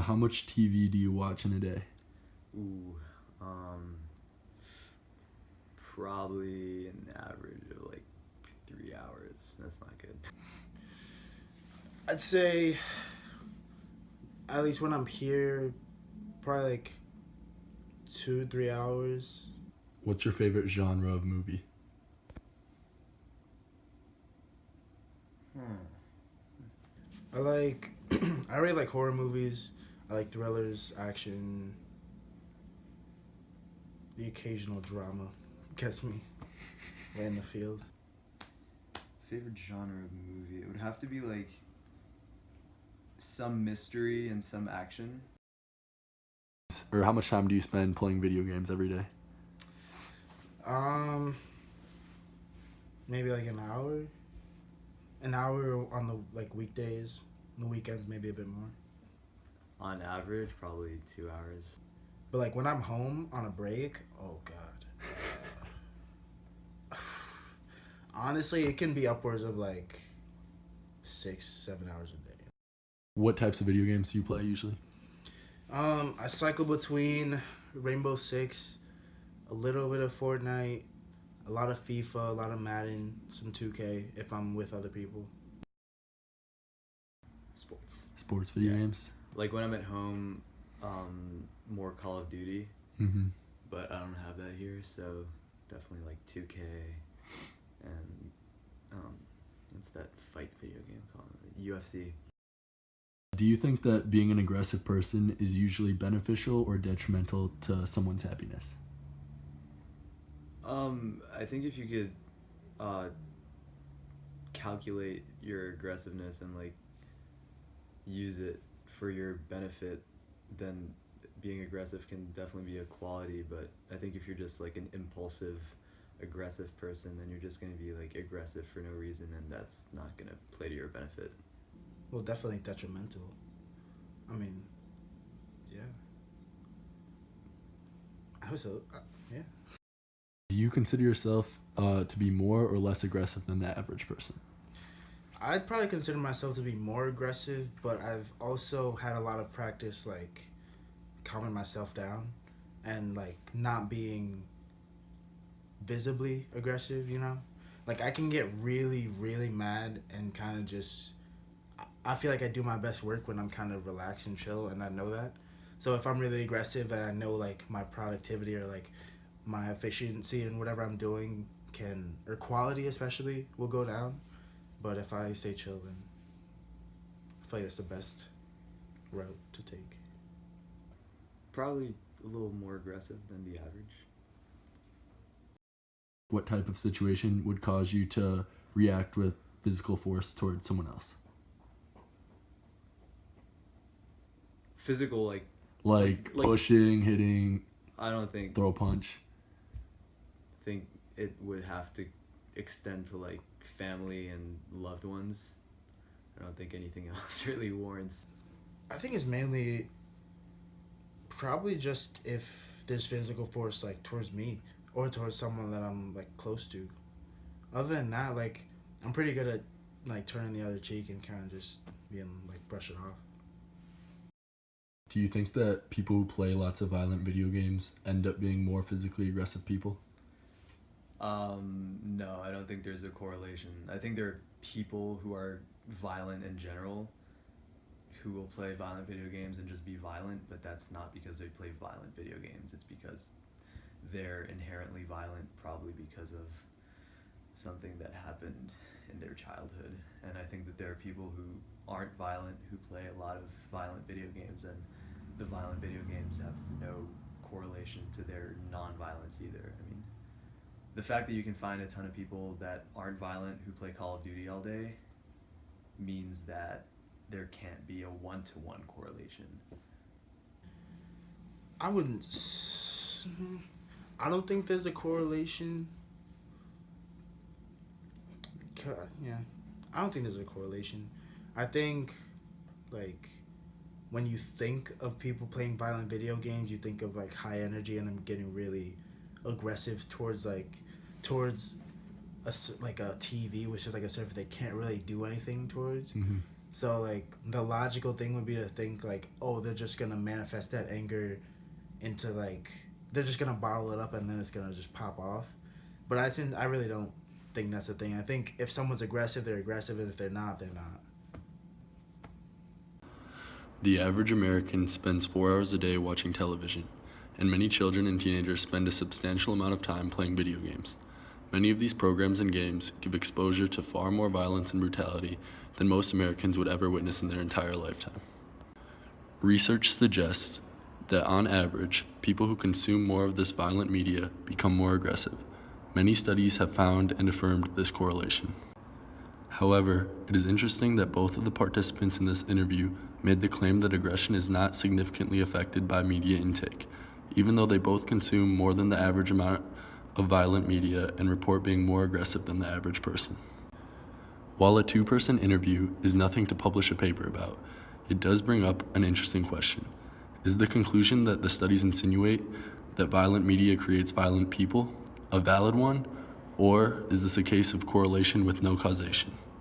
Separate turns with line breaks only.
How much TV do you watch in a day?
Ooh, probably an average of like 3 hours. That's not good.
I'd say, at least when I'm here, probably like 2-3 hours.
What's your favorite genre of movie?
I like, I really like horror movies. I like thrillers, action, the occasional drama. Gets me right in the feels.
Favorite genre of movie? It would have to be like some mystery and some action.
Or how much time do you spend playing video games every day?
Maybe like an hour. An hour on the like weekdays. On the weekends, maybe a bit more.
On average, probably 2 hours.
But like when I'm home on a break, oh god. Honestly, it can be upwards of like 6-7 hours a day.
What types of video games do you play usually?
I cycle between Rainbow Six, a little bit of Fortnite, a lot of FIFA, a lot of Madden, some 2K if I'm with other people.
Sports.
Sports video
Yeah.
games?
Like when I'm at home, more Call of Duty,
Mm-hmm.
but I don't have that here, so definitely like 2K and what's that fight video game called? UFC.
Do you think that being an aggressive person is usually beneficial or detrimental to someone's happiness?
I think if you could calculate your aggressiveness and like use it for your benefit, then being aggressive can definitely be a quality. But I think if you're just like an impulsive aggressive person, then you're just going to be like aggressive for no reason, and that's not going to play to your benefit.
Well, definitely detrimental. I mean, yeah. Yeah.
Do you consider yourself to be more or less aggressive than the average person?
I'd probably consider myself to be more aggressive, but I've also had a lot of practice, like, calming myself down and, like, not being visibly aggressive, you know? Like, I can get really, really mad and kind of just... I feel like I do my best work when I'm kind of relaxed and chill, and I know that. So if I'm really aggressive and I know, like, my productivity or, like, my efficiency in whatever I'm doing can... or quality, especially, will go down. But if I stay chill, then I feel like that's the best route to take.
Probably a little more aggressive than the average.
What type of situation would cause you to react with physical force towards someone else?
Physical, like
Like pushing, hitting,
I don't think
throw a punch.
think it would have to extend to like family and loved ones. I don't think anything else really warrants.
I think it's mainly probably just if there's physical force, like, towards me or towards someone that I'm, like, close to. Other than that, like, I'm pretty good at, like, turning the other cheek and kind of just being, like, brush it off.
Do you think that people who play lots of violent video games end up being more physically aggressive people?
No, I don't think there's a correlation. I think there are people who are violent in general who will play violent video games and just be violent, but that's not because they play violent video games. It's because they're inherently violent, probably because of something that happened in their childhood. And I think that there are people who aren't violent who play a lot of violent video games, and the violent video games have no correlation to their non-violence either. I mean, the fact that you can find a ton of people that aren't violent who play Call of Duty all day means that there can't be a one-to-one correlation.
I don't think there's a correlation. Yeah, I don't think there's a correlation. I think, like, when you think of people playing violent video games, you think of, like, high energy and them getting really aggressive towards a TV, which is like a surface they can't really do anything towards.
Mm-hmm.
So like the logical thing would be to think like, oh, they're just gonna manifest that anger into like they're just gonna bottle it up and then it's gonna just pop off. But I really don't think that's a thing. I think if someone's aggressive, they're aggressive, and if they're not, they're not.
The average American spends 4 hours a day watching television, and many children and teenagers spend a substantial amount of time playing video games. Many of these programs and games give exposure to far more violence and brutality than most Americans would ever witness in their entire lifetime. Research suggests that on average, people who consume more of this violent media become more aggressive. Many studies have found and affirmed this correlation. However, it is interesting that both of the participants in this interview made the claim that aggression is not significantly affected by media intake, even though they both consume more than the average amount of violent media and report being more aggressive than the average person. While a two-person interview is nothing to publish a paper about, it does bring up an interesting question. Is the conclusion that the studies insinuate that violent media creates violent people a valid one, or is this a case of correlation with no causation?